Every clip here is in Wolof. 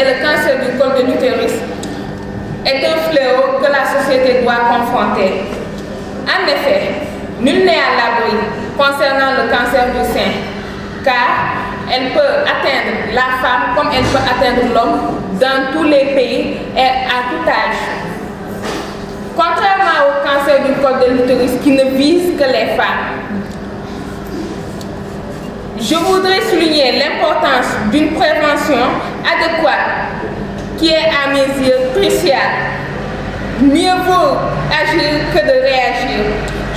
et le cancer du col de l'utérus est un fléau que la société doit confronter. En effet, nul n'est à l'abri concernant le cancer du sein, car elle peut atteindre la femme comme elle peut atteindre l'homme dans tous les pays et à tout âge. Contrairement au cancer du col de l'utérus qui ne vise que les femmes, je voudrais souligner l'importance d'une prévention adéquate qui est à mes yeux cruciale. Mieux vaut agir que de réagir.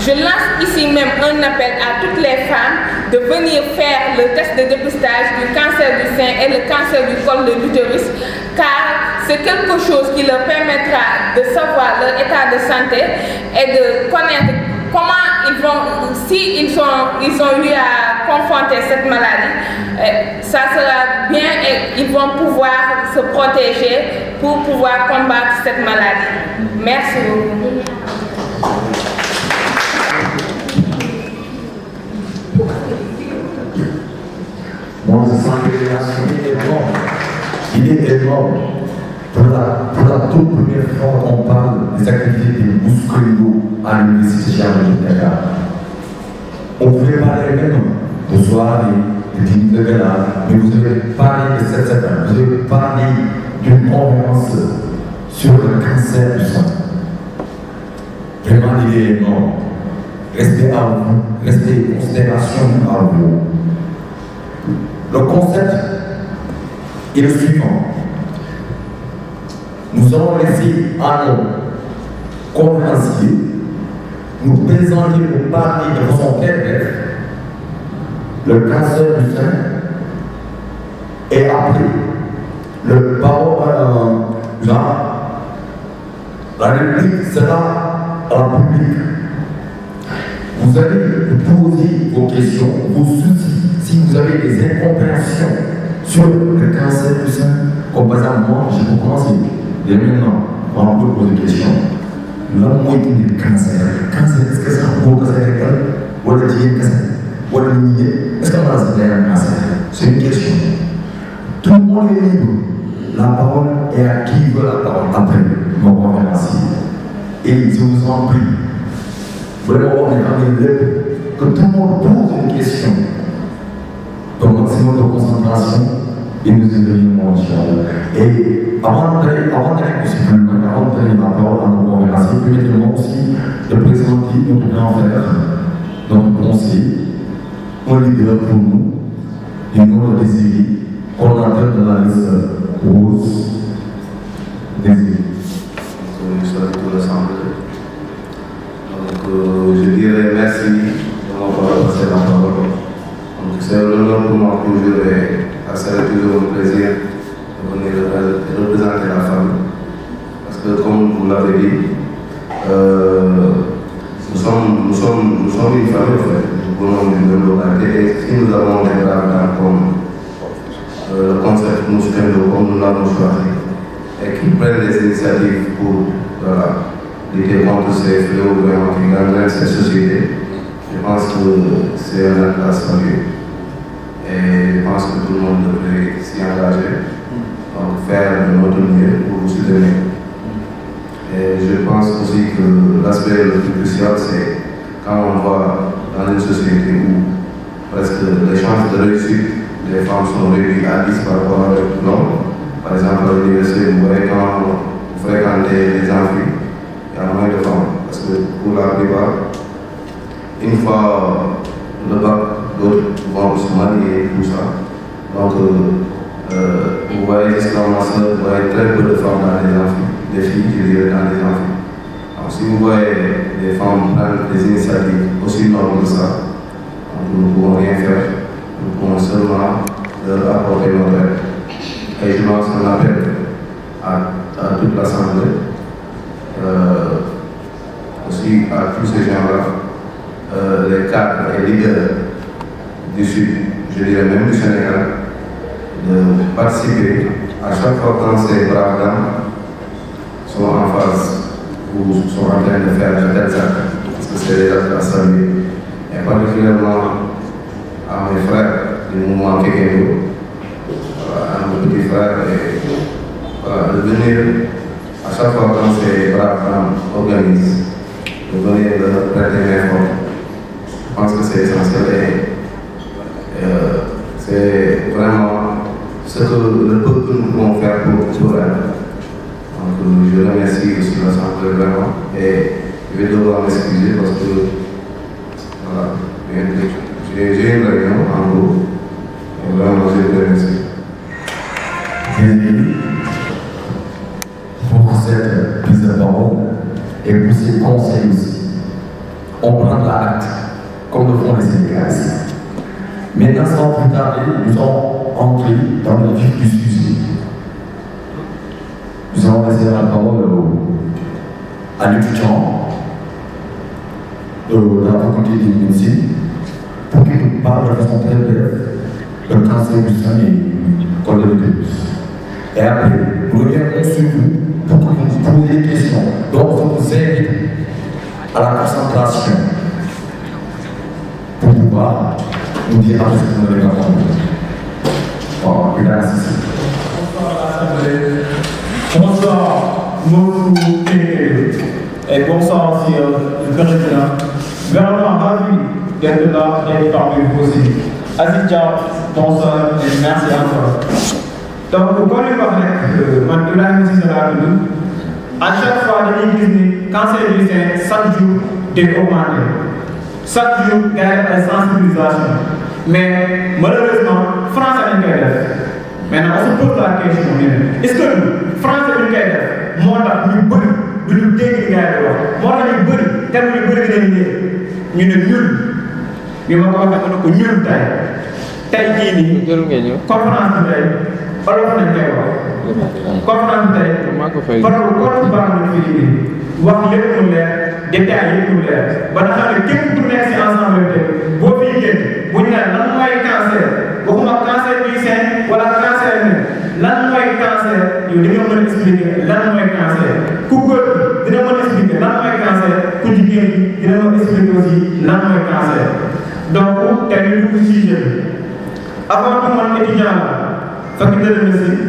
Je lance ici même un appel à toutes les femmes de venir faire le test de dépistage du cancer du sein et le cancer du col de l'utérus, car c'est quelque chose qui leur permettra de savoir leur état de santé et de connaître comment ils vont, si ils ont eu à confronter cette maladie, ça sera bien et ils vont pouvoir se protéger pour pouvoir combattre cette maladie. Merci beaucoup. Moi, je sens que il est énorme. Pour la toute première fois, on parle des activités de musculo à l'Université de Dakar. On pouvait parler maintenant de soirée, de dîner de gala, mais vous avez parlé de cette semaine, vous avez parlé d'une conférence sur le cancer du sein. Vraiment, il est énorme. Restez à vous, restez en considération à vous. Le concept est le suivant. Nous allons laisser à nos conférenciers nous présenter, nous parler de façon très brève le cancer du sein et après le la réplique sera à la public. Vous allez vous poser vos questions, vos soucis, si vous avez des incompréhensions sur le cancer du sein. Comme par exemple, moi, je vais commencer dès maintenant, on va vous poser des questions. Là, moi, il y a cancer. Cancer, est-ce que c'est un gros cancer régal? Ou est-ce que c'est un cancer? Ou est-ce que c'est un cancer? C'est une question. Tout le monde est libre. La parole est à qui veut la parole après mon conférencier. Et je vous en prie, vraiment, on est dans les lèvres, que tout le monde pose une question. Pour le maximum de concentration, et nous intervenons, Inch'Allah. Et avant d'aller la parole à nos conférenciers, permettez-moi aussi de présenter notre grand frère, notre conseiller, un leader pour nous, et notre désiré, coordinateur de la liste Rose Désiré. Bonsoir à toute l'Assemblée. Donc, je dirais merci de m'avoir passé la parole. C'est un honneur pour moi toujours et ça serait toujours un plaisir de venir représenter la famille. Parce que comme vous l'avez dit, nous sommes une famille en fait. Nous venons d'une même localité et si nous avons des grands comme le concept Mouskendo comme nous l'avons choisi et qui prennent des initiatives pour lutter contre ces fléaux qui gangrènent cette société, je pense que c'est un acte à saluer. Et je pense que tout le monde devrait s'y engager, donc faire de notre mieux pour vous soutenir. Et je pense aussi que l'aspect le plus crucial, c'est quand on va dans une société où presque les chances de réussite des femmes sont réduites à 10 par rapport à l'homme. Par exemple, à l'université, vous voyez quand vous fréquentez les amphis, il y a moins de femmes. Parce que pour la plupart, une fois le bac, d'autres vont se marier et tout ça. Donc, vous voyez jusqu'à ma soeur, vous voyez très peu de femmes dans les amphis, des filles qui vivent dans les amphis. Donc, si vous voyez des femmes prendre des initiatives aussi nobles que ça, nous ne pouvons rien faire. Nous pouvons seulement leur apporter notre aide. Et je lance un appel à toute l'Assemblée, aussi à tous ces gens-là, les cadres et leaders du Sud, je dirais même du Sénégal, de participer à chaque fois quand ces braves dames sont en phase ou sont en train de faire de tels actes, parce que c'est des actes à saluer. Et particulièrement à mes frères du mouvement Kekendo, à nos petits frères et voilà, de venir à chaque fois quand ces braves femmes organisent, de venir leur prêter main forte. Je pense que c'est essentiel et c'est vraiment ce que le peuple nous pouvons faire pour elle. Donc je remercie aussi l'Assemblée vraiment et je vais devoir m'excuser parce que voilà, j'ai une réunion en gros. Et vraiment, je vous remercie. Bienvenue pour cette prise de parole et pour ces conseils aussi. On prend l'acte, comme le font les Sénégalais. Maintenant, sans plus tarder, nous allons entrer dans le vif du sujet. Nous allons laisser la parole à l'étudiant de la faculté de médecine pour qu'il nous parle de façon très brève le cancer du sein et du col de l'utérus. Et après, nous reviendrons sur vous pour que vous nous posiez des questions. Donc, je vous invite à la concentration pour pouvoir nous dire ce que vous avez entendu. Bon, merci. Bonsoir, Mourou et bonsoir aussi le président. Vraiment ravi d'être là et parmi vous aussi. Aziz Diaw, bonsoir et merci encore. Donc, comme je parlais, à chaque fois, dañuy gis ni cancer du sein chaque jour day augmenté. Chaque jour, il y a une sensibilisation. Mais malheureusement, France a une def. Maintenant, on se pose la question, est-ce que France a une def? Moi, je suis beaucoup, je suis dégg moi, je suis beaucoup, tellement je suis beaucoup, ñu ne ñun bi ma ko waxee ko ñun tey jii nii conférence bi tey olof nañ koy wax conférence bi tey faral ko baax na fi nii wax lépp mu leer détail yëpp mu leer ba nga xam ne képp ku nekk si ensemble tey boo fiy génn bu ñu naan lan mooy cancer waxuma cancer du sein wala cancer ne lan mooy cancer yow di nga mën a expliquer lan mooy cancer ku góor dina mën a expliquer lan mooy cancer ku jigéen dina mën a expliquer aussi lan mooy cancer donc tey ñu dugg sujet bi avant tout man étudiant la faculté de médecine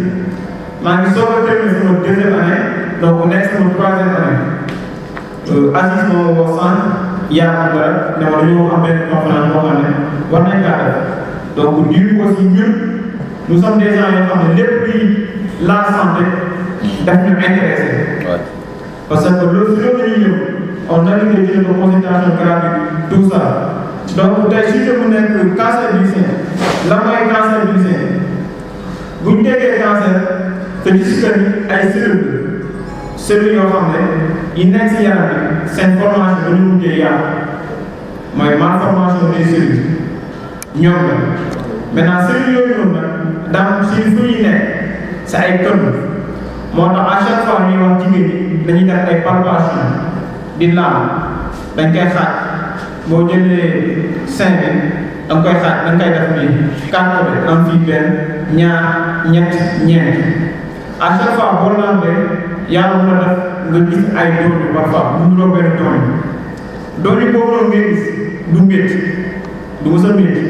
maa ngi soog a terminé sama deuxième année donc nekk sama troisième année Aziz moo wax sànq yaa am dara ne ma dañoo am benn conférence boo xam ne war nañ kaa def donc du coup aussi ñun nous sommes des gens yoo xam ne lépp luy la santé daf ñu intéressé parce que loolu si loolu la ñuy ñëw on a des jeux de consultation gratuite tout ça donc tey sujet bu nekk cancer du sein lan mooy cancer du sein bu ñu déggee cancer te gis que ni ay cellules yoo xam ne yi nekk si yaram bi seen formation ba ñu mujjee yàqu mooy malformation des cellules ñoom la maintenant cellules yooyu noonu nag daam si fu ñuy nekk si ay kër moo tax à chaque fois ñuy wax jigéen ñi dañuy def ay palpation di laal dañ koy xaaj boo jëlee sein bi da nga koy xaaj da nga koy def nii 4 côté am fii benn ñaar ñett ñeent à chaque fois boo lambee yàlla mën a def nga gis ay doom yi parfois mu ngi benn doom yi boobu noonu ngay gis du métti du mës a métti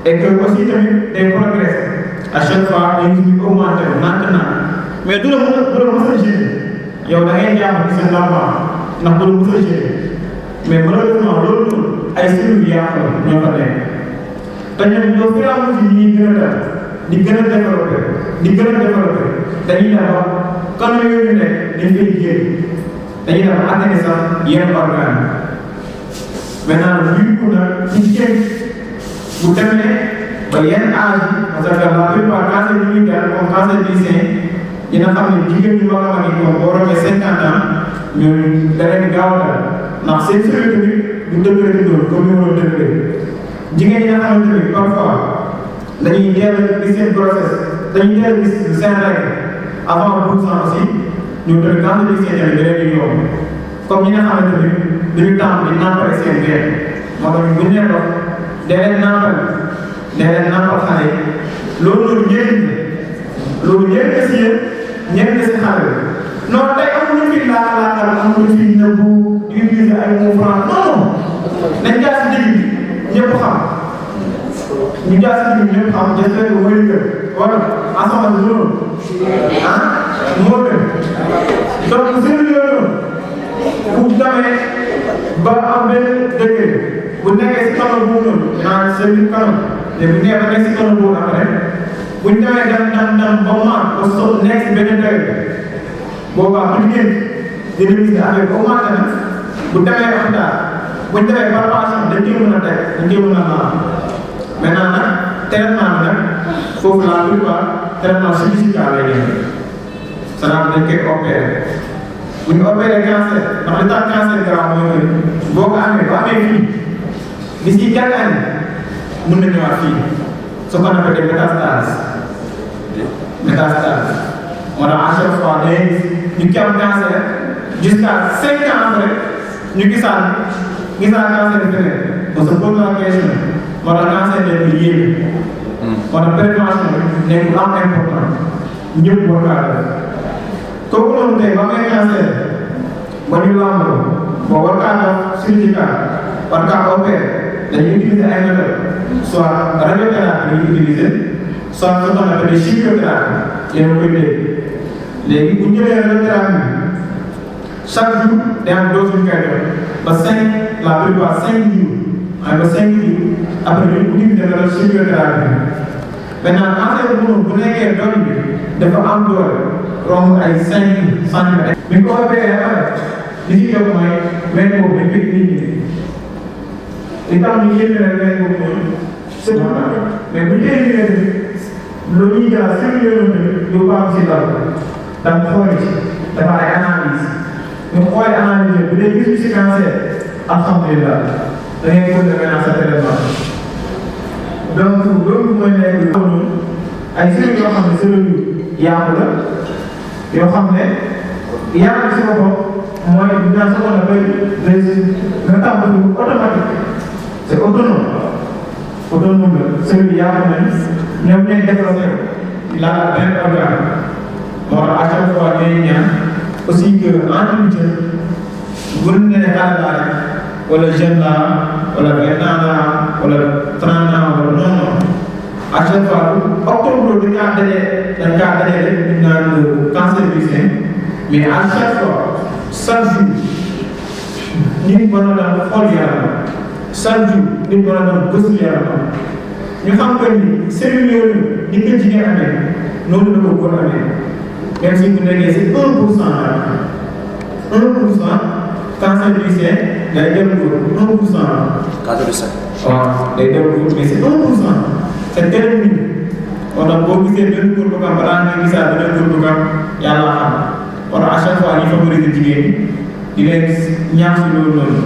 et que aussi tamit day progresser à chaque fois day gis ñu augmenté maintenant mais du la mën a gérer yow da ngay jàpp ni c'est normal ndax du la mës a gérer mais malheureusement loolu noonu ay cellules yàqu la ñoo fa nekk te ñun au fur et à mesure ñuy gën a def di gën a développé dañuy dem ba kan yooyu ñu nekk dañ koy génn dañuy dem ba ànd sax yenn organes maintenant du coup nag ci jëm bu demee ba yenn âge parce que la plupart cancer yi ñuy dal comme cancer du sein dina xam ne jigéen ñi mag a mag yi moom boo rombee 50 ans ñooñu da leen gaaw a dal ndax seen sécurité bi du dëgërati doon comme ni ma doon dëgëree jigéen ñi nga xamante ni parfois dañuy teel a gis seen grossesse dañuy teel a gis seen règle avant 12 ans aussi ñu tamit cancer du sein tamit da leen di yomb comme ñi nga xamante ni dañu tàmm di nàmpale seen biir moo tax bu ñu leen wax day leen nàmpal xale yi loolu njëriñ la si yéen njëriñ la si xale bi non tey amuñu fi laakal amuñu fi nëbbu di utiliser ay mots francs non nañ jaar si digg bi ñëpp xam ñu jaar si ñun ñëpp xam j'espère que mooy liggéey wala assemblée bi loolu ah moo gën donc seen yooyu bu demee ba am benn degré bu nekkee si kanam boobu noonu naan seen kanam mais bu nekkee ba nekk si kanam boobu après bu ñu demee dem ba maat ba so nekk si benn degré boobaa bu ñu génn dina gis ne affaire bi augmenté na bu demee am daal bu ñu demee palpation dañ koy mën a teg dañ koy mën a naan maintenant nag traitement bi nag foofu la plupart traitement chirurgical lay génn c'est-à-dire dañ koy opéré bu ñu opéré cancer ndax li tax cancer grave mooy que boo ko amee ba amee fii d'ici quelques années mën na ñëwaat fii ce qu'on appelle des métastases moo tax à chaque fois day ñu ki am cancer jusqu'à 5 ans après ñu gisaat cancer bi feneen on se pose la question moo tax cancer nekk lu yéeme moo tax prévention bi nekk lu am important ñëpp war kaa def kooku noonu tey ba amee cancer ba ñu làmboo boo war kaa def chirurgical war kaa opérer dañuy utiliser ay méthodes soit radiothérapie la ñuy utiliser soit ce qu'on appelle des chimiothérapie yéen a koy dégg léegi bu ñu jëlee radiothérapie chaque jour day am dose yu ñu koy def ba 5 la plupart 5 jours waaye ba 5 jours après ñu utiliser la chimiothérapie maintenant cancer bu nekkee doole bi dafa am doole romb ay 5 centimètres. bi ñu ko opéré li ci jóg mooy wér boobu dañ koy éliminer li tax ñu éliminer wér boobu noonu c'est normal mais bu ñu éliminer lu ñuy jaar sérieux lu baax si dal da nga xool ci dafa ay analyse ñu xool analyse bu dee gis ci cancer alhamdulilah da ngay continuer maintenant sa traitement donc loolu mooy nekk ay cellules yoo xam ne cellules yu yàqu la yoo xam ne yàqu si boppam mooy dans ce qu'on appelle les métabolisme automatique c'est autonome la cellules yàqu nañ ñoom ñooy développé la benn organe moo tax à chaque fois ñooy ñaan aussi que en bu ñu nee xale laa rek wala jeune laa wala 20 ans laa wala 30 ans wala non à chaque fois octobre dañ kaa dajee rek ñu naan cancer du sein mais à chaque fois chaque jour nit mën na doon xool yaram chaque jour nit mën na doon gëstu yaram ñu xam que ni cellules yooyu ni ko jigéen amee noonu la ko góor amee même si bu nekkee si 1% la 1% cancer du sein day dem góor 1%. cancer du sein. waaw day dem góor mais c'est 1%. c'est très minime. moo tax boo gisee benn góor bu kam balaa nga gisaat beneen góor bu kam yàlla xam moo tax à chaque fois ñu favoriser jigéen ñi di leen ñaax si loolu noonu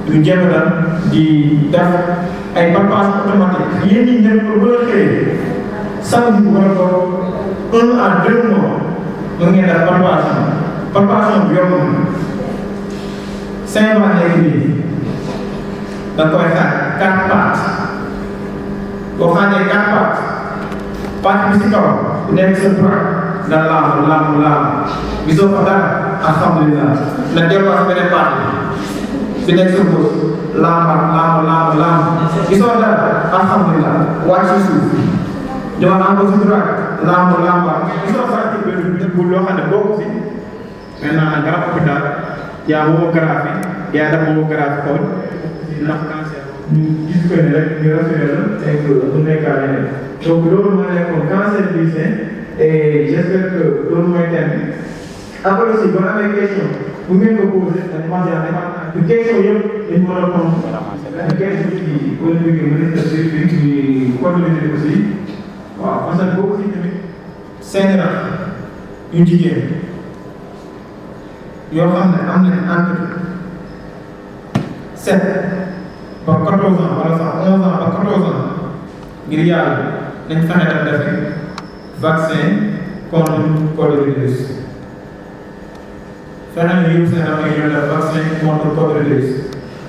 ñu jéem a di def ay palpation automatique yéen ñi ñëpp pour ba xëyee samedi bu war a ko 1 à 2 mois nga ngeen def palpation bi yomb na 5 mois nekk nii da nga koy xaar 4 parties boo xaajee 4 parties partie bi si kaw bu nekk sa droit nga laam gisoo fa dara alhamdulilah na delluwaat beneen partie bi nekk sa gauche laam gisoo dara alhamdulilah wàcc si suuf ñëwaat encore si droit laam gisoo dara ci benn bu loo xam ne bokk si maintenant garab hôpital yaa mammographie yaa def mammographie xool ndax cancer ñu gis ko ne rek ñu rassuré la et que bu nekkaa leneen donc loolu moo nekkoon cancer du sein et j'espère que loolu mooy thème bi après aussi boo amee question bu ngeen ko posé dañu question yëpp dañu mën a tontu question bi polémique ministre bi di coordonné aussi waaw parce que boo aussi tamit seen rak yu jigéen yoo xam ne am nañ entre 7 ba 14 ans wala sax 11 ans ba 14 ans ngir yàlla nañ fexe def def vaccin contre coronavirus fexe na yëpp seen am ay ñoo def vaccin contre coronavirus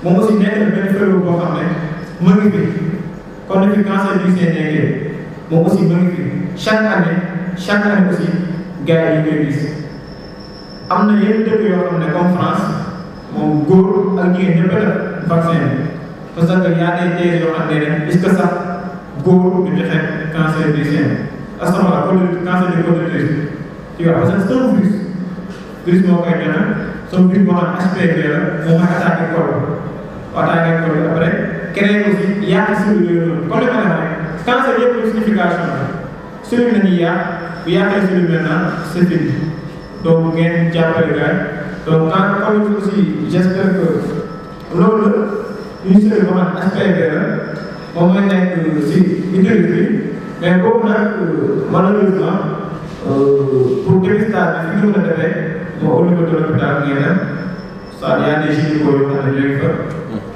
moom aussi nekk na benn feebar boo xam ne mu ngi fi kon fi cancer du sein nekkee moom aussi mu ngi fi chaque année aussi gars yi koy gis am na yenn dëkk yoo xam ne comme France moom góor ak jigéen ñëpp a def vaccin bi parce que y a des thèses yoo xam ne est-ce que sax góor du joxe cancer du sein astama cancer du col de l'utérus tu vois parce que c'est un virus moo koy joxe son virus moo xam HPV la moo may attaqué col après créer aussi yàq cellules yooyu noonu comme li ma la rek cancer yëpp signification la cellule la ñuy yàq bu yàqee cellule maintenant c'est fini donc ngeen jàppale gars donc comme aussi j'espère que loolu une cellule boo xam HPV la moom mooy nekk si utérus bi mais boobu nag malheureusement pour dépistage bi fi ñu mën a defee moo au niveau de l'hôpital ngeen dem soit y a des gynécos yoo xam ne ñooy fa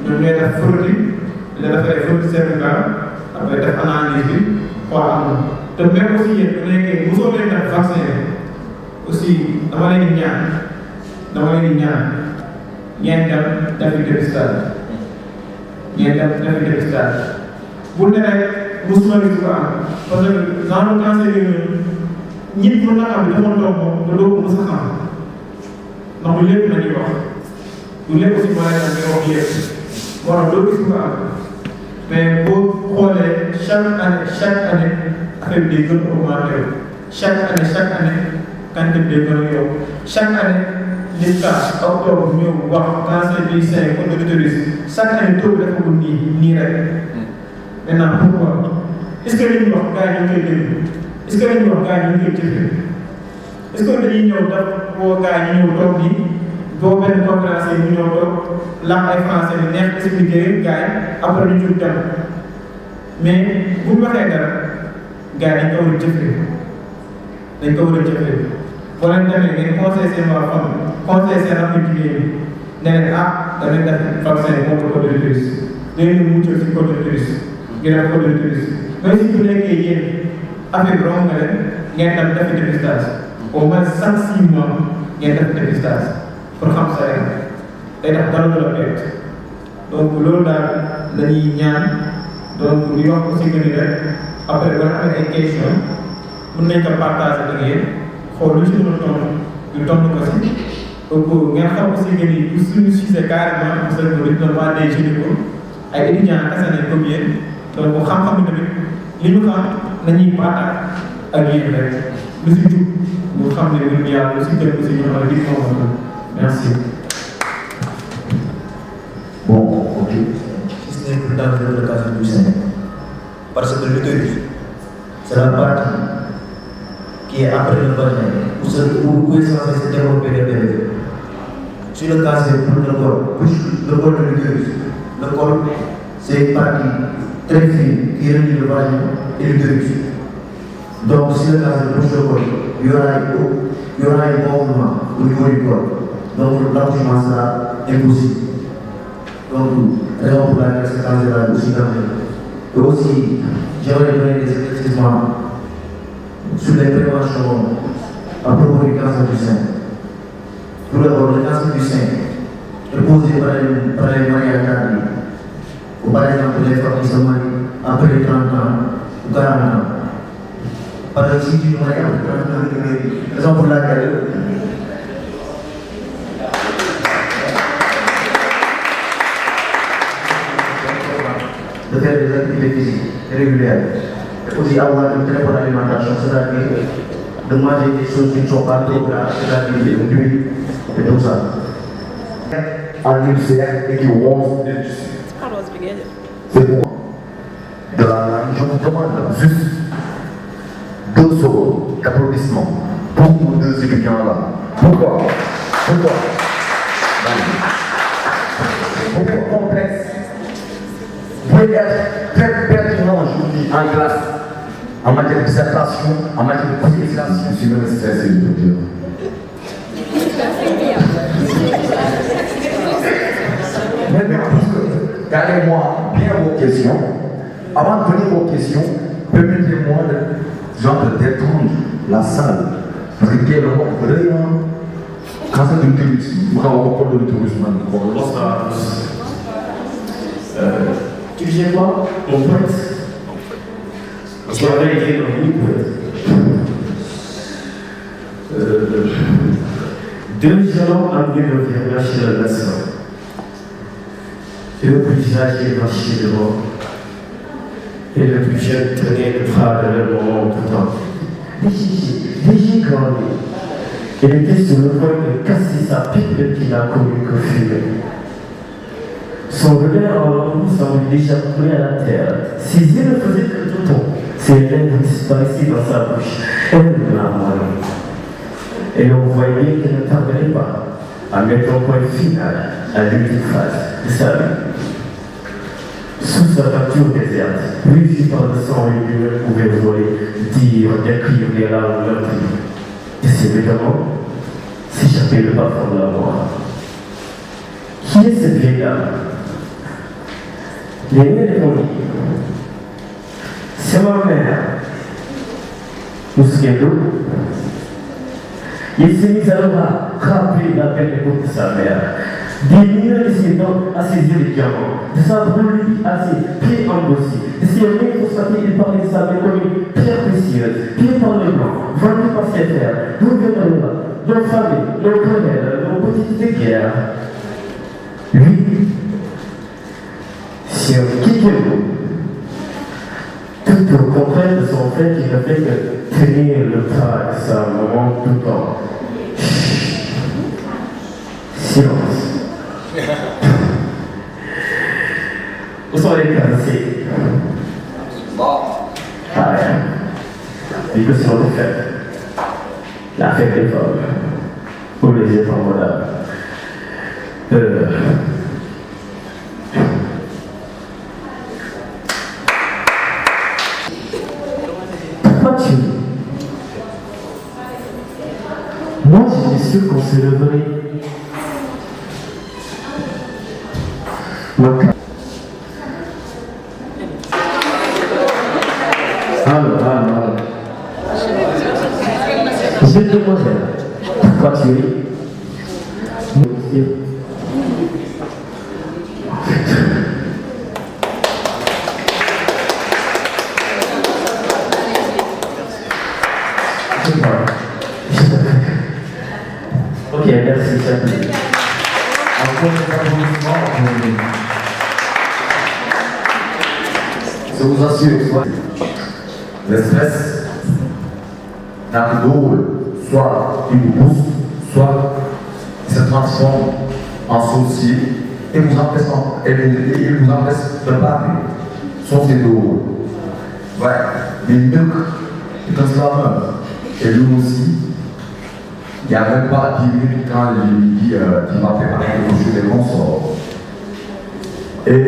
ñoom ñooy def frottis la dafay frottis cervical après def analyse bi xool amul te même aussi yéen bu nekkee mosoo leen def vaccin aussi dama leen di ñaan ngeen dem defi dépistage bu ne rek mosuma gis ko am parce que genre cancer yooyu ñit mën na xam ne dafa toog moom te doo ko mos a xam ndax du lépp la ñuy wax du lépp aussi maa ngi leen wax yëpp moo tax doo gis ko am mais boo xoolee chaque année affaire bi day gën a augmenté chaque année quantité bi day gën a yokk chaque année l'État octobre ñëw wax cancer du sein col de l'utérus chaque année taux bi dafa nii rek maintenant pourquoi est-ce que li ñu wax gars yi ñu ngi koy déglu est-ce que li ñu wax gars yi ñu ngi koy jëfee est-ce que dañuy ñëw daf boo gars yi ñu ñëw toog nii boo benn conférence yi ñu ñëw toog làkk ay français bi neex expliquer gars yi après ñu jur dem mais bu ñu waxee dara gars yi dañ ko war a jëfee boo leen demee ngeen conseil seen waa famille conseil seen rakk jigéen ñi ne leen danañ def vaccin contre col de l'utérus dañuy muccal si col de l'utérus ngeen def col de l'utérus même si bu nekkee yéen affaire bi romb na leen ngeen dem defi dépistage au moins chaque 6 mois ngeen def dépistage pour xam sa rek day tax dara du la bett donc loolu daal dañuy ñaan donc di wax aussi que ni rek après ba nga amee ay questions mën nañ ko partager ak yéen xool lu ci mën a tontu ñu tontu ko si donc ngeen xam aussi que ni suñu succès carrément parce que dañu doon wax des gynécos ay étudiants kese nañ comme yéen donc xam-xam bi tamit li ñu xam nañuy partage ak yéen rek lu si jub ñu xam ne ñun yàlla lu si jëm aussi ñu xam ne di moom merci. Bon, ok. Ce n'est plus dans le cas du sein. Parce que l'utérus, c'est la partie qui est après le vagin, où est censé se développer le bébé. Si le cas c'est pour le col de l'utérus, le col c'est une partie très fine qui relie le vagin et l'utérus. Donc si le cas c'est pour le col, il y aura un mouvement au niveau du col. Donc l'accouchement sera impossible. Donc, raison pour laquelle ce cancer est aussi dangereux. Et aussi, j'aimerais donner des éclaircissements sur les préventions à propos du cancer du sein. Tout d'abord, le cancer du sein est causé par les mariages tardives. Ou par exemple, les femmes qui se marient après 30 ans ou 40 ans. Par exemple, si tu te maries après 30 ans, raison pour laquelle de faire des activités physiques régulières. Et aussi avoir une très bonne alimentation, c'est-à-dire de manger des choses qui ne sont pas trop grasses, c'est-à-dire des huiles et tout ça. Un ulcère et qui ronge. C'est pourquoi je vous demande juste 2 secondes d'applaudissements pour vous 2 étudiants-là. Pourquoi complexe. Vous pouvez être très pertinent aujourd'hui en classe, en matière de dissertation, en matière de communication. Je suis même stressé, je peux dire. Mais gardez-moi bien vos questions. Avant de venir aux questions, permettez-moi de détendre la salle. Parce que quel est le mot de rien? Quand c'est une utérus, vous avez encore de l'utérus, tu disais quoi? Mon poète. Qui avait écrit un livre poète. 2 violents amenés le verre chez la nation. 2 visages marchés devant. Et le plus jeune tenait le bras de leur maman tout le temps. Déjé grandi. Il était sur le point de casser sa pipe qu'il a connu que fumer. Son regard en lambeau semblait déjà coulé à la terre. Ses yeux ne faisaient que tout ton. Ses lèvres disparaissaient dans sa bouche. Elle m'a avalé. Et on voyait qu'elle ne tarderait pas à mettre un point final à l'ultime phase de sa vie. Sous sa peinture déserte, rugie par le sang et l'humain pouvait voler, dire, décrire les larmes meurtries. Et ses vêtements s'échappaient le parfum de la mort. Qui est cette vieille dame? L'aîné répondit. C'est ma mère. Mousquedo. Il s'est mis alors à rappeler la belle époque de sa mère. Des mineurs de ses dents à ses yeux de diamant, de sa brûlure à ses pieds embossés, de ses mains phosphatées, il parlait de sa mère comme une pierre précieuse, pieds par le blanc, vendue par ses frères, nos guerres, nos familles, nos querelles, nos petites de guerre. Lui, c'est un Kikero. Tout au contraire de son frère qui ne fait que tenir le bras de sa maman tout le temps. Silence. Où sont les cassés? Bon. Ah rien. Et que c'est notre fête. La fête des femmes. Pour les efforts moi, j'étais sûr qu'on se leverait. Alors. Belle demoiselle, pourquoi tu es? Ok, merci, chef. Encore des applaudissements. Je vous assure, le stress n'a que deux rôles. Soit il vous booste, soit il se transforme en sorcier et vous empêche de parler. Sont ces deux rôles. Ouais, mais Milk est un slammer. Et lui aussi, il n'y a même pas 10 minutes quand il lui dit qu'il m'a préparé quelque chose de consorts. Et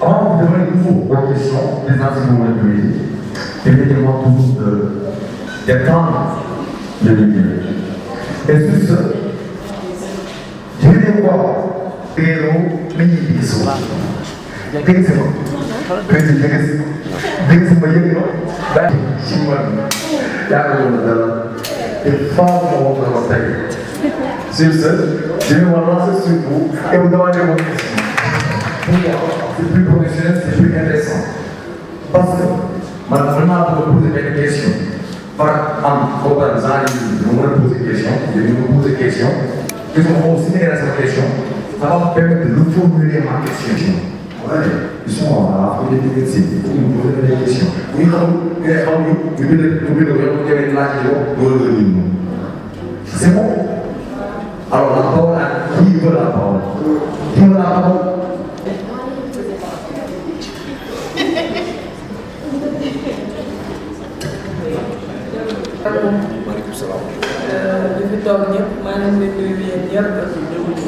avant de vous demander vos questions, les uns si vous voulez plus aider, permettez-moi toujours d'étendre le milieu. Et sur ce, je vais voir Pedro Minipiso. Dégagez-moi. Dégagez-moi, et fort de votre tête. Sur ce, je vais me lancer sur vous et vous demander vos questions. C'est plus professionnel, c'est plus intéressant. Parce que, maintenant, vous me posez des questions. Par exemple, vous me posez des questions, je vais vous poser des questions. Ils vont aussi m'intéresser à la question. Ça va me permettre de reformuler ma question. Ouais, ils sont à la première médecine, il faut nous poser des questions. C'est bon? Alors la parole à qui veut la parole? Qui veut la parole? di fi toog ñëpp maa ngi leen di nuyu yéen ñëpp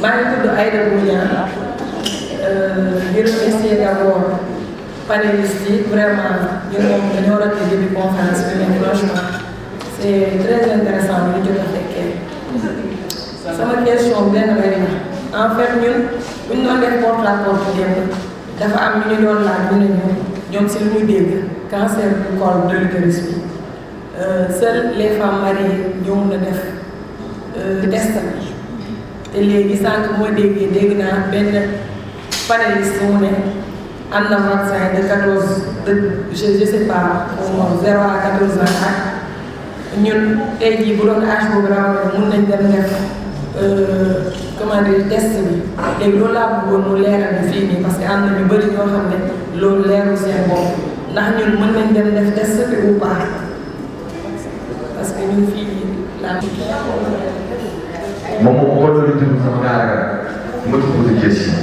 maa ngi tudd Aïda Boudian di remercier d'abord panélistes yi vraiment ñun moom dañoo raté début conférence bi mais franchement c'est très intéressant li jot a fekkee sama question benn lay en fait ñun bu ñu doon def porte à porte démb dafa am ñu doon laaj bu ne ñoom si lu ñu dégg cancer du col de l'utérus bi seules les femmes mariées ñoo mën a def test bi te léegi sànq moo dégg naa benn panéliste mu ne am na vaccin de 14 je sais pas au 0 à 14 ans ak ñun tey jii bu doon âge boobu rawatina mun nañ dem def comment dire test bi léegi loolu laa bëggoon mu leeral bi fii nii parce que am na ñu bëri ñoo xam ne loolu leerul seen bopp ndax ñun mën nañ dem def test bi ou pas parce que ñun fii la moom moo ko doon jëm sama ñaareel ma ci posé question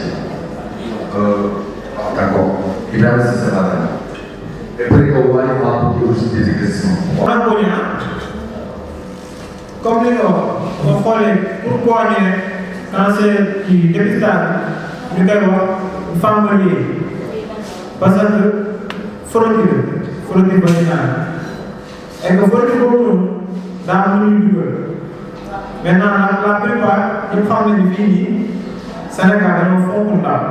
d'accord Ibrahima Cissé Bata et après que waaye maa posé aussi des questions. comme li nga wax nga xoolee pourquoi ne cancer ci dépistage ñu koy wax famille parce que frotture vaginale et que frotture boobu noonu daa am lu ñuy dugal maintenant nag la plupart ñu xam ne ni fii nii Sénégal dañoo fonk ndaw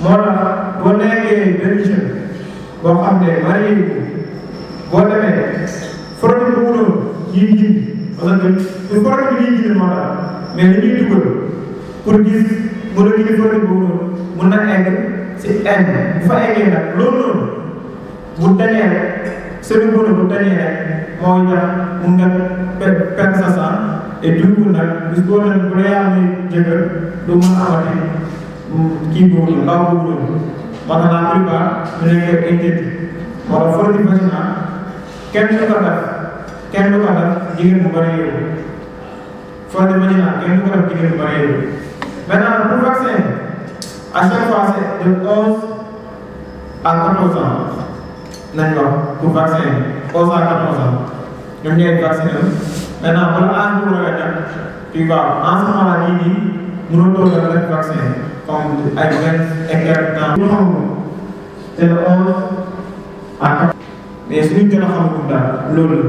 moo tax boo nekkee benn jeune boo xam ne marié boo demee frotture boobu noonu ñuy ji parce que du frotture bi ñuy ji moo tax mais li ñuy dugal pour gis mën a gis frotture boobu noonu mën na egg si egg bu fa eggee nag loolu noonu bu dañee rek sëriñ boobu bu dañee rek moo tax mun nga perdre sa sang et du coup nag bis boo leen bu la yàlla jëkkër du mën a amati kii boobu ndaw boobu noonu moo tax la plupart ñu nekk interdit moo tax frotture vaginale kenn du ko def jigéen bu bari yow frotture vaginale kenn du ko def jigéen bu bari yow maintenant pour vaccin à chaque fois c'est de 11 à 14 ans nañ wax pour vaccin 11 à 14 ans ñoom ñooy vacciné maintenant bu la âge bu la jàpp tu vois en ce moment là nii mënoo toog def vaccin comme ay 20 et quelques temps ñu xam ko c'est de 11 à 14 mais suñu gën a xamagum daal loolu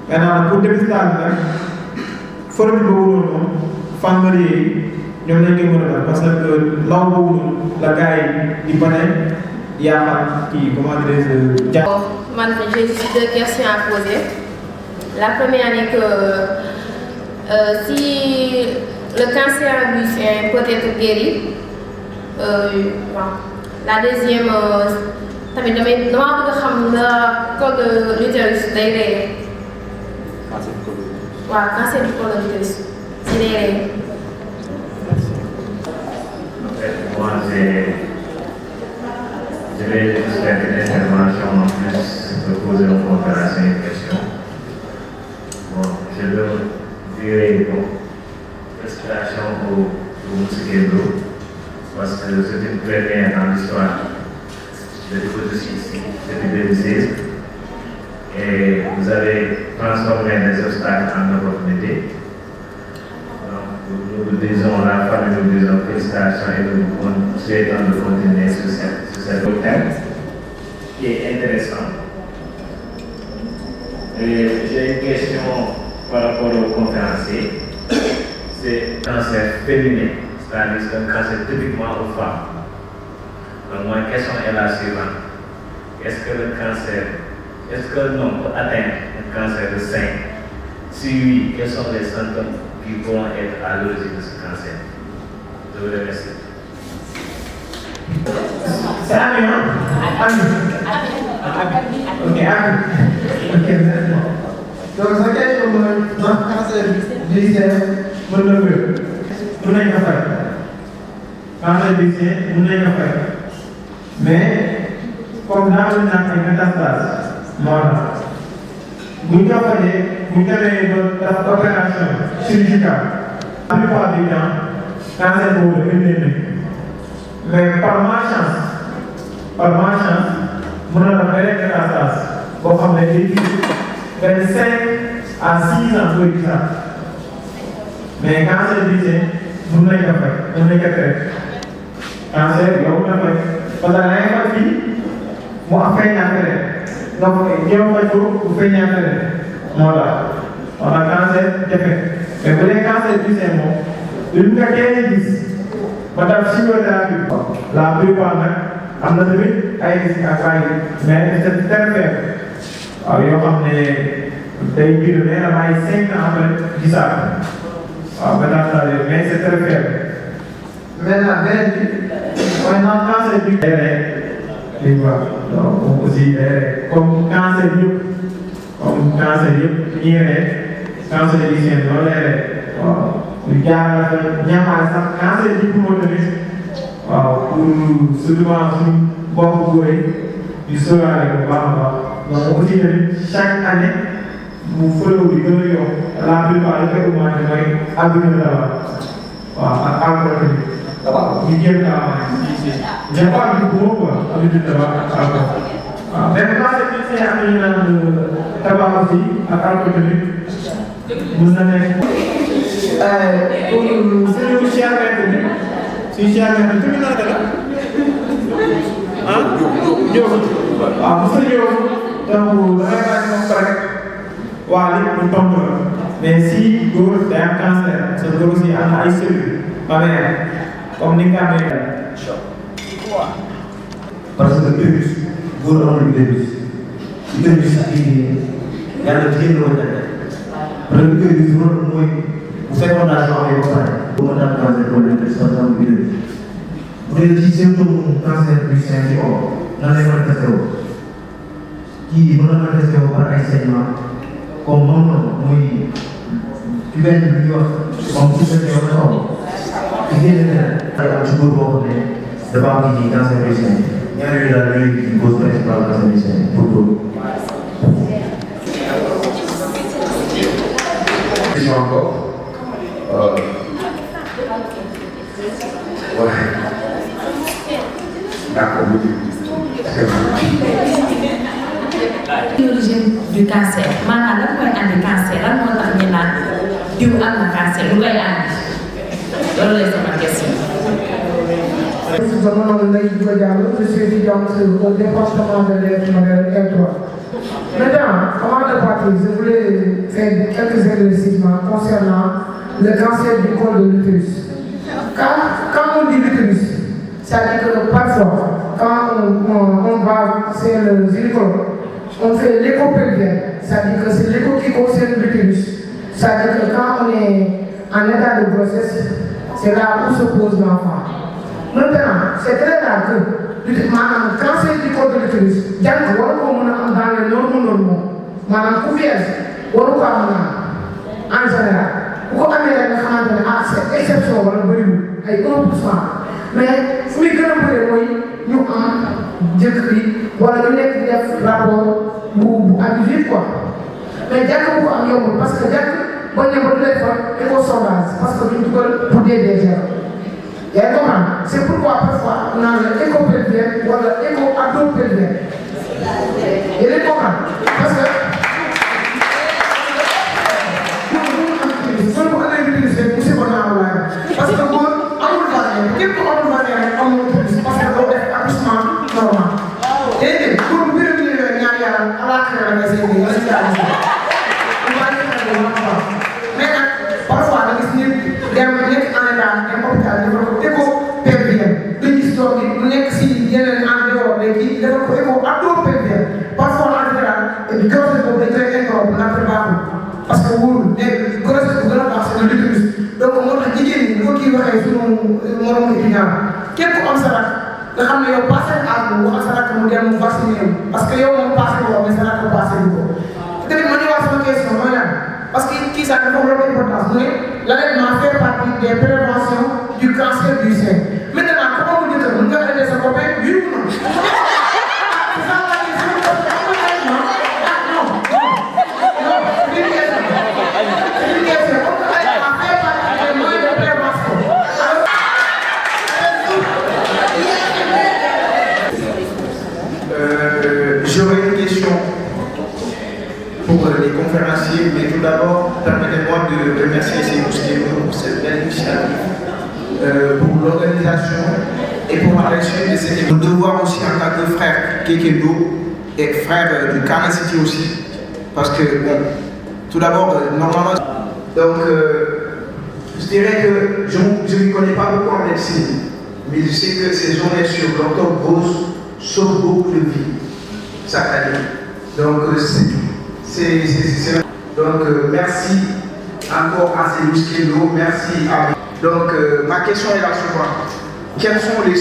la maintenant pour dépistage bi nag frotture boobu noonu famille yi ñoom lañ koy mën a def parce que law boobu noonu la gars yi di bañ yaaxal kii comment dirais-je. Man j'ai juste 2 questions à poser. La première est que si le cancer du sein peut être guéri, bon. La deuxième tamit dama bëgg a xam na col de l'utérus day rey. waaw cancer du col de l'utérus si day rey. Moi, je vais juste faire une intervention en plus de poser aux conférenciers une question. Bon, je leur dirai bon, félicitations pour Moussiguelo, parce que c'est une première dans l'histoire de l'hypothèse ici, depuis 2016. Et vous avez transformé les obstacles en opportunités. Nous vous disons, la famille nous disons félicitations et nous souhaitons de continuer sur cette thème qui est intéressant. J'ai une question par rapport aux conférenciers. C'est un cancer féminin, c'est-à-dire un cancer typiquement aux femmes. Donc, ma question est la suivante. Est-ce que l'homme peut atteindre un cancer de sein? Si oui, quels sont les symptômes qui vont être à l'origine de ce cancer? Je vous remercie. C'est Ami, hein? Ok, Ami. Ok, donc sa question mooy ndax cancer du sein mën na wér? Mën nañ ko faj. Cancer du sein mën nañ ko faj. Mais comme daa am naan ay métastase moo tax bu ñu ko fajee bu ñu demee ba def opération chirurgicale la plupart du temps cancer boobu dafa génne mais par malchance mën na def beneen métastase boo xam ne day benn 5 à 6 ans koy gisaat mais cancer du sein mën nañ ko faj mën nañ ko traité cancer yow na faj parce que da ngay faj fii mu am feeñaat feneen donc jéem a faj ko bu feeñaat feneen moo tax cancer jafe mais bu dee cancer du sein moom lu nga teel a gis ba def chimiothérapie la plupart nag am na tamit ay risques ak ay mais c'est très faible waaw yoo xam ne day jiitu mais am ay 5 ans après gisaat waaw métastase mais c'est très faible. maintenant beneen bi mooy naan cancer du li nga wax donc aussi comme cancer yëpp ñuy rey cancer du sein loolu lay rey waaw ñu jaarale ñaamaale sax cancer du poumon tamit pour seulement suñu mbokku góor yi di sóoraale bu baax a baax donc aussi tamit chaque année mu fëlewu di gën a yokk la plupart li koy augmenté mooy abdoulaye Daba waaw ak alcool ñu jéem kaa may j'ai pas du tout quoi abdoulaye Daba ak alcool waaw mais quand c'est am nañu naan tabac aussi ak alcool tamit mën na nekk pour suñu cher maître bi suñu cher maître bi tamit naka la ah Diop waaw monsieur Diop donc damay laaj moom rek waa lépp lu tomb la mais si góor day am cancer sa góor aussi am na ay cellules mammaires comme ni nga amee parce que utérus góor amul utérus utérus yàlla jigéen la woon parce que utérus loolu mooy bu fécondation amee ba pare bu ma daan cancer loolu la utérus parce que amul utérus bu dee ci symptôme cancer du sein ci or nan lay manifesté woo kii mën na manifesté woo par ay saignement comme noonu muy benn bi ñuy wax comme su fekkee woon xaw ci génn ay am ci góor boo xam ne dafa am kii cancer du sein ñaar yooyu daal ñooy cause principale cancer du sein pour góor. Question encore. Ouais. D'accord. L'origine du cancer maanaam lan mooy andi cancer lan moo tax ñu naan diw am na cancer lu koy andi loolu lay sama question. Je suis étudiante au département de lettres modernes L3. Maintenant, avant de partir, je voulais faire quelques éclaircissements concernant le cancer du col de l'utérus. Quand on dit l'utérus, ça dit que parfois, quand on va chez le gynécologue, on fait l'écho pelvien, ça dit que c'est l'écho qui concerne l'utérus. Ça dit que quand on est en état de grossesse, c'est là où se pose l'enfant. Maintenant, c'est très rare que le cancer du col de l'utérus, jàng war ko mën a am dans les normes normaux maanaam ku vierge waru ko am en général bu ko amee rek nga xamante ne c'est exception wala bëriwul ay 1%. mais fu muy gën a bëree mooy ñu am jëkkër yi wala ñu nekk di def rapport bu abusif quoi mais jàkk bu ko am yombul parce que jàkk ba ñëw ba du lay fa écho sondage parce que duñ dugal pour des DGR. yaa ngi comprendre c'est pourquoi parfois on a l'écho pelvien wala écho abdo-pelvien. yaa ngi comprendre parce que soo ko amee utilisé monsieur Bonamou parce que góor amul varié képp ku amul varié rek amul utilisé parce que doo def accouchement normal. léegi pour bu gën a ñëwee ñaan yàlla alaaka la nga seen bi nga si daal di mais nag parfois da gis nit dem nekk en état dem hôpital dafa ko écho pelvien nga gis doom bi mu nekk si yeneen en dehors mais kii dafa ko écho abdo-pelvien parfois en général grossesse boobu dañ koy interrompre ndaxte baaxul parce que wóorul léegi grossesse bu gën a baax c'est l'utérus donc moo tax jigéen ñi ko kii waxee sunu moromu étudiant képp ku am sa rak nga xam ne yow passé âge bu wax sa rak mu dem mu vacciné parce que yow moom passé ko mais sa rak passé bu ko tamit ma ñëwaat sama question mooy lan parce que kii sax dafa am importance mu ne l'allaitement fait partie des préventions du cancer du sein maintenant ku amul jëkkër mën nga arrêter sa copain oui ou non. J'aurais une question pour les conférenciers, mais tout d'abord, permettez-moi de remercier ces Mousquets pour cette belle initiative, pour l'organisation et pour la réussite de cette émission. Nous devoir aussi en tant que frère Kekedo et frère du Kana City aussi, parce que, bon, tout d'abord, normalement, donc, je dirais que je ne connais pas beaucoup en médecine, mais je sais que ces journées sur l'octobre rose sauvent beaucoup de vies chaque année. Donc, donc merci encore à ces Mousquets-Lo, merci à vous. Donc, ma question est la suivante. Quelles sont les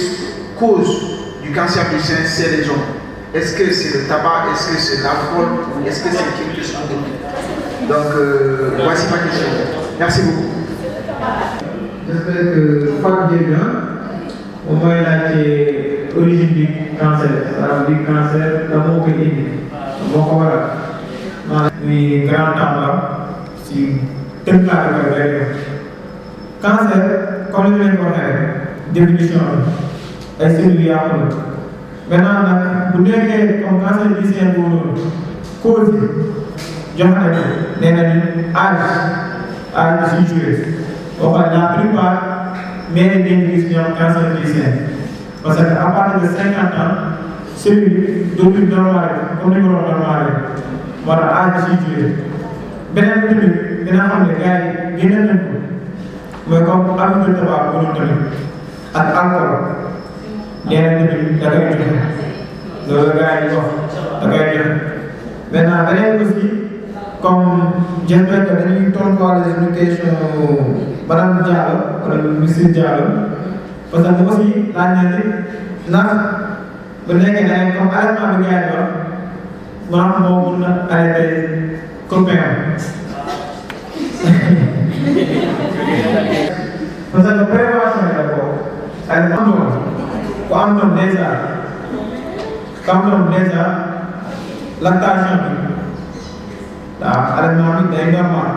causes du cancer du sein chez les hommes? Est-ce que c'est le tabac? Est-ce que c'est l'alcool? Est-ce que c'est quelque chose d'autre? Donc, voici ma question. Merci beaucoup. J'espère que Fab est bien. moom mooy laajte origine du cancer maanaam du cancer la moo koy indi moo ko waral maanaam muy grand tamba si tënk laa ko rek cancer comme ni leen ko waxee rek définition bi ay cellules yàqu la maintenant nag bu nekkee comme cancer du sein boobu noonu cause bi jox nañ ko nee nañu âge bi suy joué boo xam la plupart mais dañu gis ñoom cancer du sein parce que à partir de 50 ans cellules dootul normal comme ni ko doon normal moo tax âge bi suy joué beneen tamit dina xam ne gars yi génne nañ ko mooy comme habitude tabac bu ñu tamit ak alcool nee nañ tamit da koy joxe loolu gars yi wax da koy joxe maintenant beneen aussi comme j'espère que dañuy tontuwaale une question madame Diallo wala monsieur Diallo parce que aussi laaj na ni ndax bu nekkee da ngay comme allaitement bi gars yi wax maanaam moo mun na arrêté copain parce que prévention yi d'abord ay am doom ku am doom déjà ku am doom déjà lactation bi waaw allaitement bi day normal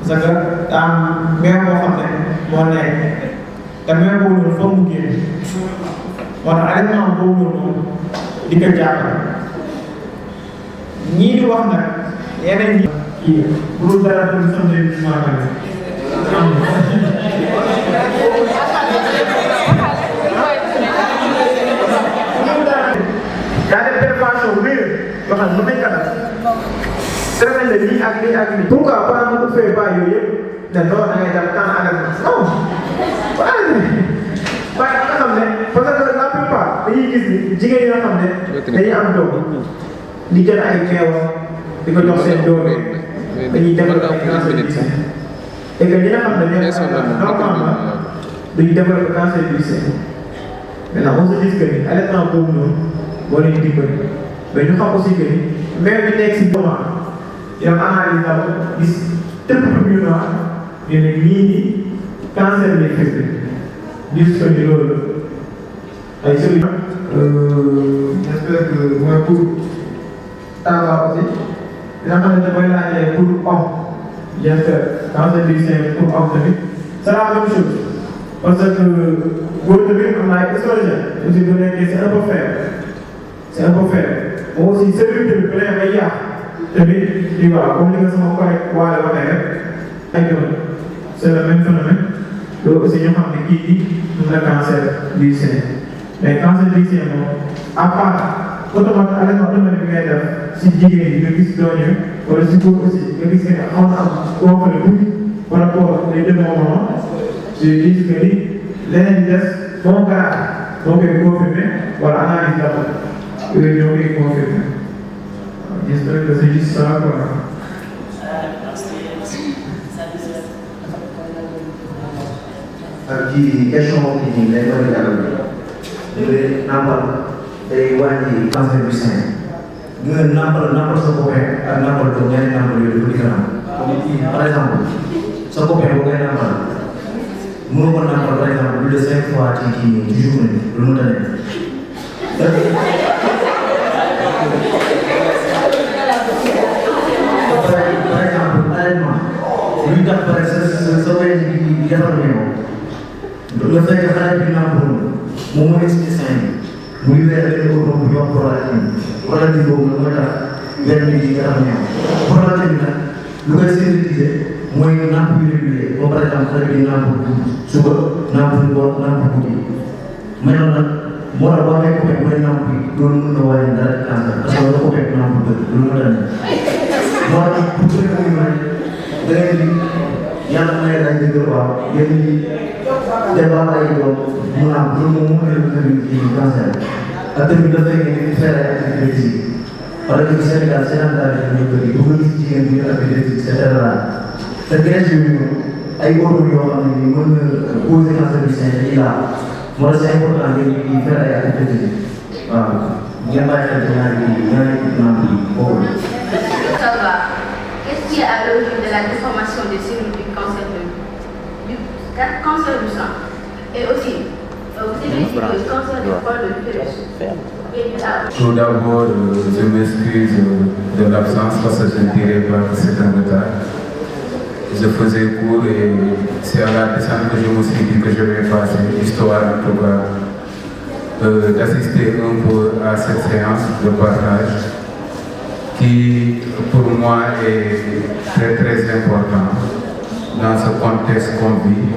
parce que daa am mère boo xam ne moo nekk te mère boobu noonu foog mu génn moo tax allaitement boobu noonu di ko jàppale ñii di wax nag yeneen ñi kii bu dul dara dul samedi bi daa def prévention wér yoo xam ne lu may kanam traité la lii ak lii ak lii pourquoi pas mu fee bàyyi yooyu yëpp ne non da ngay dem temps allaitement non waaye nga xam ne parce que la plupart dañuy gis ni jigéen yoo xam ne dañuy am doom di jël ay meewam di ko jox seen doom dañuy développé ay cancer du sein et que ñi nga xam ne ñoom normalement dañuy développé cancer du sein maintenant on se dit que ni allaitement boobu noonu moo leen dimbali mais ñu xam aussi que ni mère bi nekk si moment yow analyse la gis tëpp ñu noir ñu ne lii nii cancer lay fekk gis ko ni loolu ay solution j'espère que mooy pour Tamba aussi dina xam ne dafay laajee pour homme bien sûr cancer du sein pour homme tamit c'est la même chose parce que góor tamit am na ay oestrogène aussi bu nekkee c'est un peu faible c'est un peu faible moom aussi cellule tamit bu leen may yàq tamit di waaw comme li nga sama collègue waale waxee rek ay doon c'est le même phénomène loolu aussi ñu xam ne kii bi mun na cancer du sein mais cancer du sein moom à part allaitement bi ngay def si jigéen ñi nga gis dooñu wala si góor aussi nga gis ne xaw na am woofale tuuti par rapport ak les deux moments je dis que ni leneen di des bon grade moo koy confirmer wala analyse la yooyu ñoo koy confirmer j'espère que c'est juste ça quoi. ak ci question bi nii lay doon jàllale ñu ne nàmpal day wàññi cancer du sein ñu ne nàmpal sa copain ak nàmpal doom ñaari nàmpal yooyu dafa différent comme par exemple sa copain boo ngay nàmpal mënoo ko nàmpal par exemple plus de 5 fois ci journée lu mu tane par exemple allaitement luy tax pare sa wéy di defar meew nga fekk xale bi nàmpal moom moo expliqué sein bi muy weer benn euro bu yokk prolactine boobu nag mooy tax weer bi di defar meew prolactine bi nag lu koy synthétiser mooy nàmp yu régulier comme par exemple xale bi nàmp suba nàmp ngoon nàmp guddi maintenant nag moo tax boo amee copain bu dee nàmp yi loolu mën na wàññi dara ci cancer parce que wala copain bu nàmp bëri loolu moo tax moo tax pour prévenir da ngay di yàlla may laaj dëgg waaw yéen ñi débat ay doom mu am loolu moom moo leen gën ci cancer ak tamit dafay ngeen di faire ay activité physique parce que Sénégal sédentarité ñu bëri bu nga gis jigéen bu ñu activité physique c'est très rare te graisse yooyu noonu ay hormones yoo xam ne nii mën na causer cancer du sein yi laa moo tax c'est important ngeen di faire ay activité physique waaw ngeen bàyyi xel ci ñaari nàmp yi bokkul. Qu'est-ce qui est à l'origine de la déformation des cellules du cancer du sang? Et aussi, Tout d'abord, je m'excuse de l'absence parce que je ne dirais pas que c'est un retard. Je faisais cours et c'est à la descente que je me suis dit que je vais passer, histoire en tout cas d'assister un peu à cette séance de partage qui pour moi est très très important dans ce contexte qu'on vit.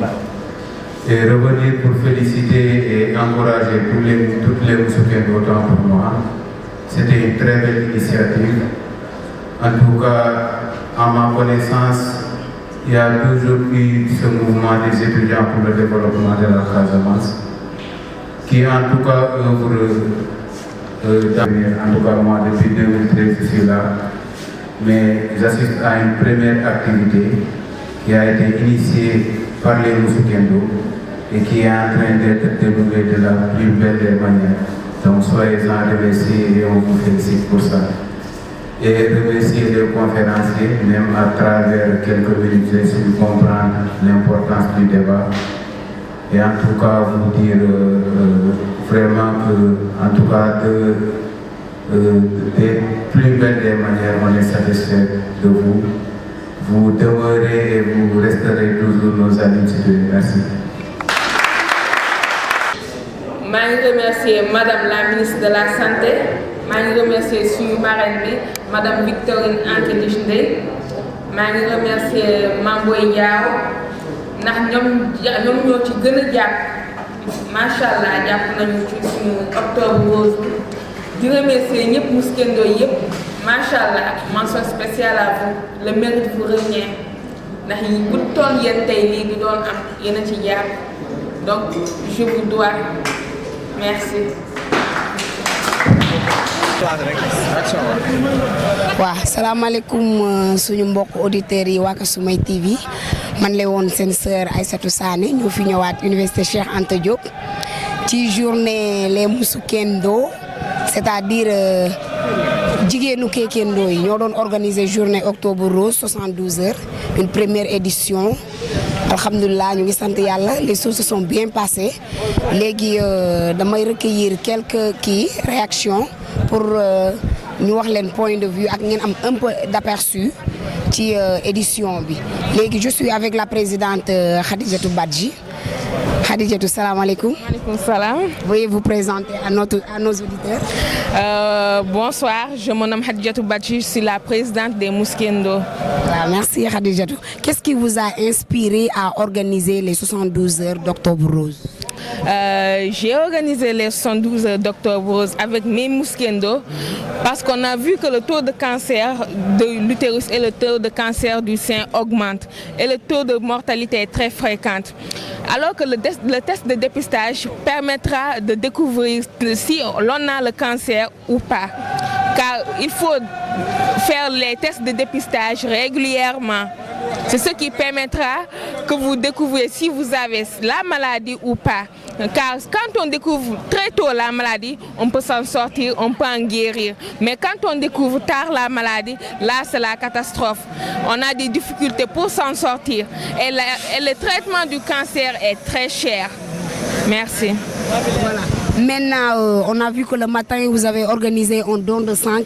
Et revenir pour féliciter et encourager toutes les Moussoukiens d'autant pour moi. C'était une très belle initiative. En tout cas, à ma connaissance, il y a toujours eu ce mouvement des étudiants pour le développement de la Casamance, qui en tout cas œuvre, en tout cas moi depuis 2013 je suis là, mais j'assiste à une première activité qui a été initiée par les Moussoukiens et qui est en train d'être déroulée de la plus belle des manières. Donc soyez-en remerciés et on vous félicite pour ça. Et remercier les conférenciers, même à travers quelques minutes, j'ai su comprendre l'importance du débat. Et en tout cas, vous dire vraiment que, en tout cas, des plus belles des manières, on est satisfait de vous. Vous demeurez et vous resterez toujours nos amis. Merci. Je remercie Madame la ministre de la Santé. Je remercie suñu marraine bi Madame Victorine Anke Ndeye. Je remercie Mamboy Diaw ndax ñoom ñoo ci gën a jàpp macha allah jàpp nañu ci suñu octobre rose di remercier ñëpp Mouskendo yëpp macha allah mention spéciale à vous le mérite vous revient ndax bu toll yéen tey lii di doon am yéen a ci jàpp donc je vous dois merci. waaw salaamaaleykum suñu mbokk auditeurs yi waa Kasumay TV man la woon seen sœur Aïssatou Sané ñoo fi ñëwaat université Cheikh Anta Diop ci journée les Moussoukiendo c'est-à-dire jigéenu Kekendo yi ñoo doon organiser journée octobre rose 72 heures une première édition. Alhamdulillah, ñu ngi sant yàlla les choses se sont bien passées léegi damay recueillir quelques réactions pour ñu wax leen point de vue ak ngeen am un peu d'aperçu ci édition bi léegi je suis avec la présidente Khadijatou Badji. Khadijatou, salam alaikum. Alaikum salam. Veuillez vous présenter à nos auditeurs. Bonsoir, je me nomme Khadijatou Badji, je suis la présidente des Mouskendo. Voilà, merci Khadijatou. Qu'est-ce qui vous a inspiré à organiser les 72 heures d'Octobre Rose? J'ai organisé les 72 heures d'Octobre Rose avec mes Mouskendo parce qu'on a vu que le taux de cancer de l'utérus et le taux de cancer du sein augmentent et le taux de mortalité est très fréquent. Alors que le test de dépistage permettra de découvrir si l'on a le cancer ou pas. Car il faut faire les tests de dépistage régulièrement. C'est ce qui permettra que vous découvrez si vous avez la maladie ou pas. Car quand on découvre très tôt la maladie, on peut s'en sortir, on peut en guérir. Mais quand on découvre tard la maladie, là c'est la catastrophe. On a des difficultés pour s'en sortir. Et le traitement du cancer est très cher. Merci. Voilà. Maintenant, on a vu que le matin, vous avez organisé un don de sang.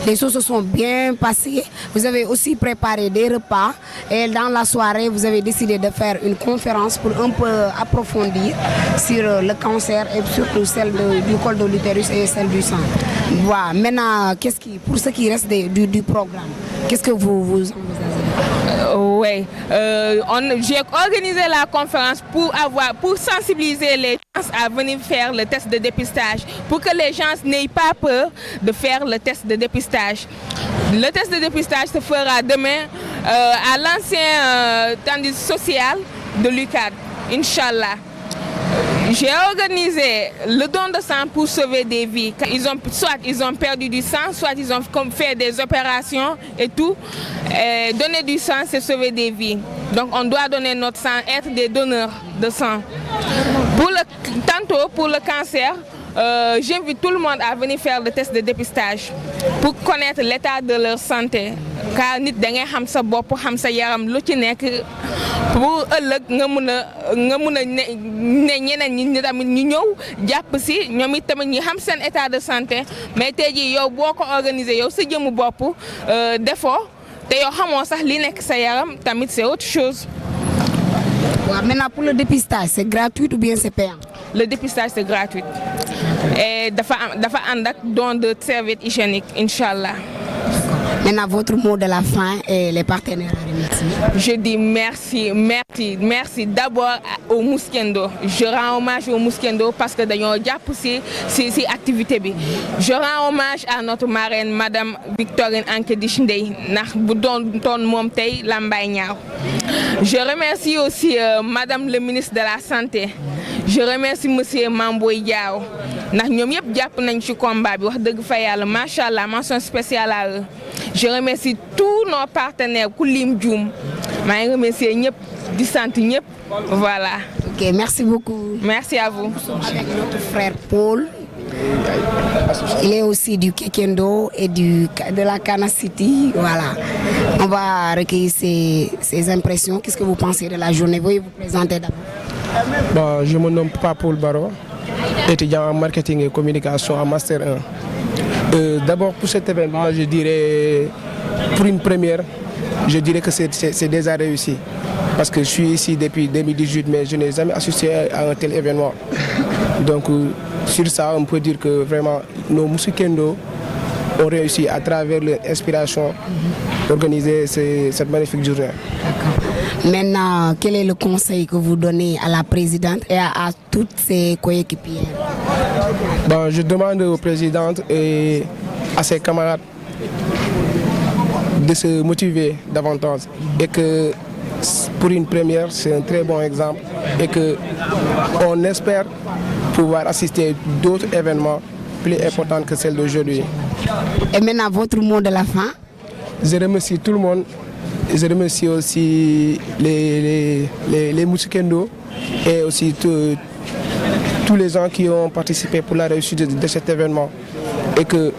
Les choses se sont bien passées. Vous avez aussi préparé des repas. Et dans la soirée, vous avez décidé de faire une conférence pour un peu approfondir sur le cancer et surtout celle du col de l'utérus et celle du sang. Voilà. Maintenant, pour ce qui reste du programme, qu'est-ce que vous envisagez? Oui, j'ai organisé la conférence pour sensibiliser les gens à venir faire le test de dépistage, pour que les gens n'aient pas peur de faire le test de dépistage. Le test de dépistage se fera demain à l'ancien tandis social de l'UCAD, Inch'Allah. J'ai organisé le don de sang pour sauver des vies. Soit ils ont perdu du sang, soit ils ont fait des opérations et tout. Donner du sang, c'est sauver des vies. Donc on doit donner notre sang, être des donneurs de sang. Tantôt pour le cancer, j'invite tout le monde à venir faire le test de dépistage pour connaître l'état de leur santé car nit da ngay xam sa bopp xam sa yaram lu ci nekk pour ëllëg nga mun a ne ñeneen ñi tamit ñu ñëw jàpp si ñoom it tamit ñi xam seen état de santé mais tey jii yow boo ko organisé yow sa jëmu bopp defoo te yow xamoo sax li nekk sa yaram tamit c'est autre chose. Ouais, maintenant pour le dépistage c'est gratuit ou bien c'est payant? Le dépistage c'est gratuit et dafa ànd ak don de serviette hygiénique inchallah. Maintenant votre mot de la fin et les partenaires à remercier. Je dis merci d'abord au Mouskendo. Je rends hommage au Mouskendo parce que dañoo jàpp ci activité bi. Je rends hommage à notre marraine madame Victorine Ankedich Ndeye ndax bu doon moom tey lambay ñaaw. Je remercie aussi madame le ministre de la santé. Je remercie monsieur Mamboy Diaw ndax ñoom yëpp jàpp nañ ci combat bi wax dëgg fa yàlla machallah mention spéciale à eux. Je remercie tous nos partenaires ku lim Dioum maa ngi remercier ñëpp di sant ñëpp voilà. Ok, merci beaucoup. Merci à vous. Avec notre frère Paul. Il est aussi du Kekendo et de la Kana City. Voilà. On va recueillir ses impressions. Qu'est-ce que vous pensez de la journée? Veuillez vous présenter d'abord. Bon, je me nomme Paul Baro, étudiant en marketing et communication en Master 1. D'abord, pour cet événement, je dirais, pour une première, je dirais que c'est déjà réussi. Parce que je suis ici depuis 2018, mais je n'ai jamais assisté à un tel événement. Donc, sur ça, on peut dire que vraiment, nos Mouskendo ont réussi à travers leur inspiration d'organiser cette magnifique journée. Maintenant, quel est le conseil que vous donnez à la présidente et à toutes ses coéquipières? Bon, je demande aux présidentes et à ses camarades de se motiver davantage et que pour une première, c'est un très bon exemple et qu'on espère pouvoir assister à d'autres événements plus importants que celle d'aujourd'hui. Et maintenant, votre mot de la fin? Je remercie tout le monde. Je remercie aussi les Mouskendo et aussi tous les gens qui ont participé pour la réussite de cet événement. Et que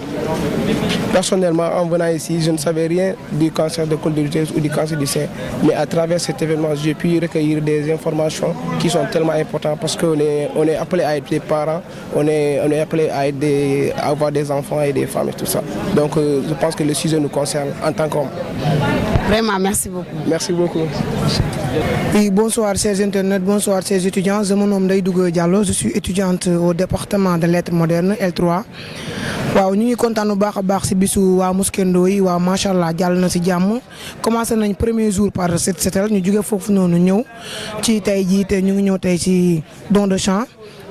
personnellement, en venant ici, je ne savais rien du cancer de col de l'utérus ou du cancer du sein. Mais à travers cet événement, j'ai pu recueillir des informations qui sont tellement importantes parce qu'on est appelé à être des parents, on est appelé à avoir des enfants et des femmes et tout ça. Donc je pense que le sujet nous concerne en tant qu'homme. Vraiment, merci beaucoup. Merci beaucoup. Oui, bonsoir chers internautes, bonsoir chers étudiants. Je me nomme Ndeye Douga Diallo, je suis étudiante au département de lettres modernes L3. waaw ñu ngi kontaan bu baax a baax si bisu waa Mouskendo yi waaw macha allah jàll na si jàmm commencé nañ premier jour par set setal ñu jóge foofu noonu ñëw ci tey jii te ñu ngi ñëw tey si don de champ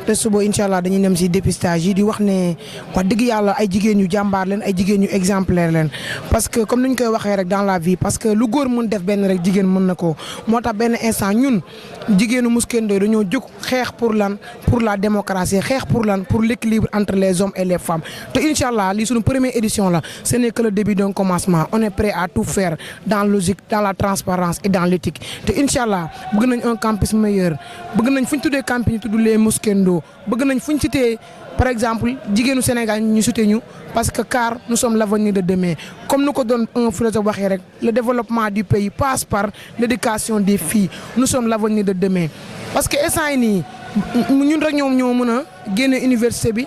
te suba incha allah dañuy dem si dépistage yi di wax ne wax dëgg yàlla ay jigéen yu jàmbaar leen ay jigéen yu exemplaire leen parce que comme ni ñu koy waxee rek dans la vie parce que lu góor mën def benn rek jigéen mën na ko moo tax benn instant ñun jigéenu Mouskendo dañoo jóg xeex pour lan pour la démocratie xeex pour lan pour l'équilibre entre les hommes et les femmes te incha allah lii suñu première édition la ce n'est que le début d'un commencement on est prêt à tout faire dans logique dans la transparence et dans l'éthique te incha allah bëgg nañ un campus meilleur bëgg nañ fu ñu tuddee campus ñu tudd les Mouskendo bëgg nañ fu ñu cité par exemple jigéenu Sénégal ñu cité ñu parce que car nous sommes l'avenir de demain comme nous ko doon un philosophe waxee rek le développement du pays passe par l'éducation des filles nous sommes l'avenir de demain parce que instant yi nii ñun rek ñoom ñoo mën a génne université bi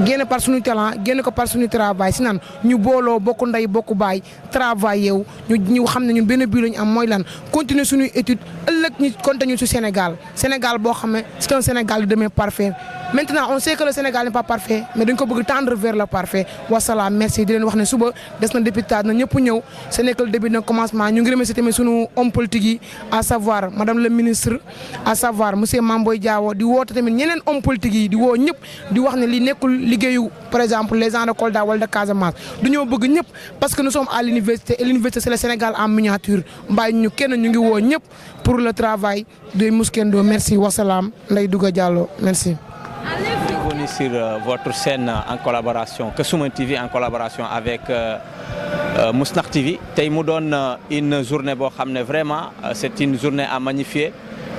génn par suñu talent génn ko par suñu travail si naan ñu booloo bokk ndey bokk baay travail yow ñu xam ne ñun benn bii lañu am mooy lan continuer suñuy étude ëllëg ñu continuer ci Sénégal boo xam ne c'est un Sénégal de demain parfait maintenant on sait que le Sénégal n'est pas parfait mais dañ ko bëgg tendre vers le parfait wasalaam merci di leen wax ne suba des na dépistage na ñëpp ñëw ce n'est que le début d'un commencement ñu ngi remercier tamit suñu homme politique yi à savoir madame le ministre à savoir monsieur Mamboy Diawo di woote tamit ñeneen homme politique yi di woo ñëpp di wax ne li nekkul liggéeyu par exemple les gens de Kolda wala de Casamance dañoo bëgg ñëpp parce que nous sommes à l'université et l'université c'est le Sénégal en miniature mbàyyi ñu kenn ñu ngi woo ñëpp pour le travail de Mouskendo merci wasalaam Ndeye Douga Diallo merci. Bienvenue sur votre chaîne en collaboration Kessouma TV en collaboration avec Mousnakh TV tey mu doon une journée boo xam ne vraiment c'est une journée à magnifier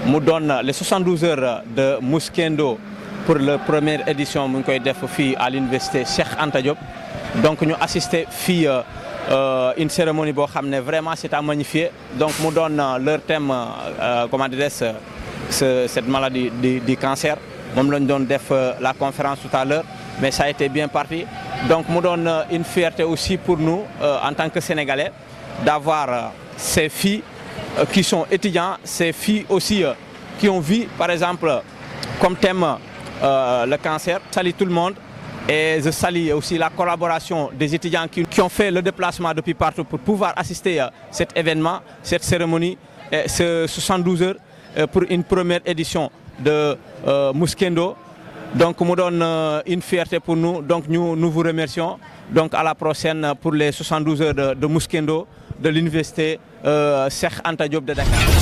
mu doon les 72 heures de Mouskendo pour la première édition mu ngi koy def fii à l'université Cheikh Anta Diop donc ñu assister fii une cérémonie boo xam ne vraiment c'est à magnifier donc mu doon leur thème comment dirais-je cette maladie du cancer moom lañ doon def la conférence tout à l'heure mais ça a été bien parti donc mu doon une fierté aussi pour nous en tant que Sénégalais d'avoir ces filles qui sont étudiants, ces filles aussi qui ont vu par exemple comme thème le cancer. Je salue tout le monde et je salue aussi la collaboration des étudiants qui ont fait le déplacement depuis partout pour pouvoir assister à cet événement, cette cérémonie, ce 72 heures pour une première édition de Muskendo. Donc nous donne une fierté pour nous, donc nous vous remercions. Donc à la prochaine pour les 72 heures de Muskendo de l'université Cheikh Anta Diop de Dakar.